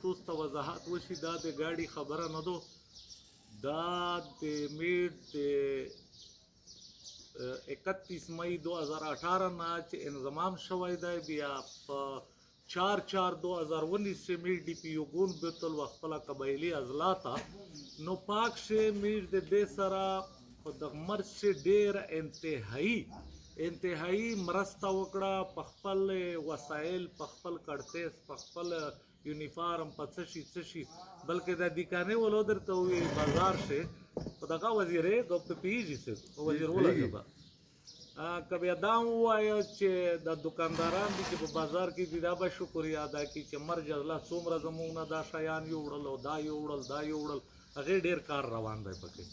تاسو ته وضاحت وشي دا د ګاډي خبره نه ده دا د میډ د 31 مئی 2018 نه چې انضمام شوی دی بیا په 4/4/2019 سے میر ڈی پی یوگون بیت الوخلا قبائلی ازلاتا نو پاک سے میر دے سرا د مرچ سے ډیر انتهایی مرسته وکړه په خپل وسایل په خپل کړتیس په خپل یونیفارم په څه شي بلکې د دیکانه ولو درته وی بازار سے په دغه وزیرې د پیجی سے وزیر ولګا کبه دا وایي چې د دکانداران دي چې په بازار کې دي دا به شکریا ادا کوي چې مرج الله څومره زمونه دا شیان یوړل او دا یوړل هغه ډیر کار روان دی پکې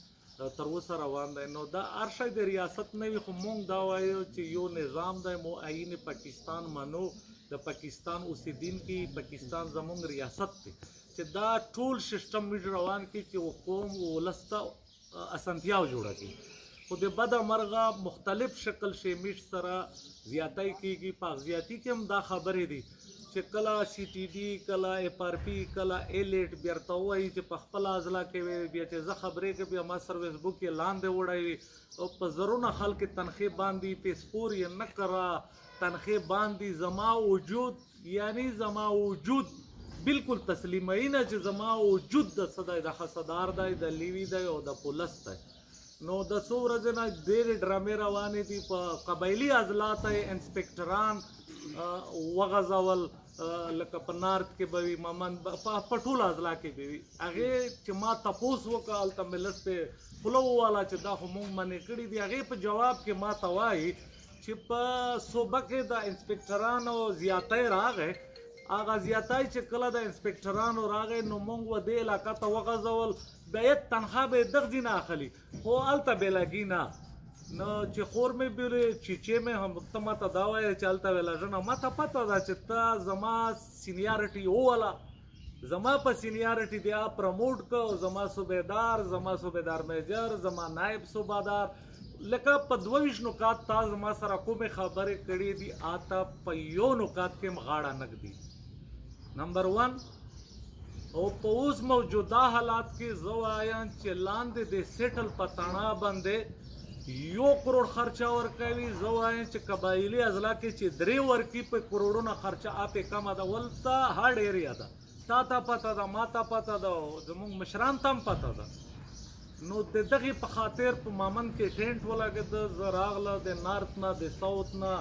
تر اوسه روان دی نو دا ارشد د ریاست نه وي خو مونږ دا وایو چې یو نظام دی معین پاکستان منو د پاکستان اوسیدونکي پاکستان زمونږ ریاست دی چې دا ټول سیستم روان کی چې قوم ولسته اسانتیاو جوړه کی خو د بد مرغه مختلف شکل شمیش سره زیاتای کیږي په زیاتی کې هم دا خبرې دي چې کله سی ټی ډی کله اف آر پی کله ایلیټ بیرته وایي چې په خپل اضلاع کې بیا چې زه خبرې کې بیا ما سرویس بک کې لاندې وړای او په زرونه خلک تنخیه باندې پیسپور یې نه کرا تنخیه باندې زما وجود بالکل تسلیمای نه چې زما وجود د صدای د خصدار دی د لیوی دی او د پولیس دی نو د څو ورځې نه ډېرې ډرامې روانې دي په قبایلي اضلاع ته انسپکټران وغځول لکه په نارت کې به وي په ټول اضلاع کې به وي هغې چې ما تپوس وکړه هلته مې لږ پې خوله وواله چې دا خو مونږ منې کړي دي هغې په جواب کې ما ته وایي چې په صوبه کې د انسپکټرانو زیاتی راغی هغه زیاتی چې کله د انسپکټرانو راغی نو مونږ و دې علاقه ته وغځول باید تنخواه به دغ ځای نه اخلي خو هلته بې لګي نه نو چې خور مې بېلې چیچې مې هم ته ماته دا وایې چې هلته ویله ژنه ماته پته ده چې ته زما سینیارټي ووله زما په سینیارټي بیا پرموټ که زما صوبیدار میجر زما نایب صوبادار لکه په 22 نکات تا زما سره کومې خبرې کړې دي آته په یو نکات کې م غاړه نږدي نمبر 1 او په اوس موجوده حالات کې زه وایم چې لاندې د سیټل په تڼا باندې 1 کروڑ خرچه ورکوي زه وایم چې قبایلي اضلاع کې چې 3 ورکي په کروڑونو خرچه اپې کمه ده ولته هارډ ایریا ده تا ته پته ده ما ته پته ده زموږ مشران ته هم پته ده نو د دغې په خاطر په مامن کې ټینټ ولګېده زه راغله د نارت نه د ساوت نه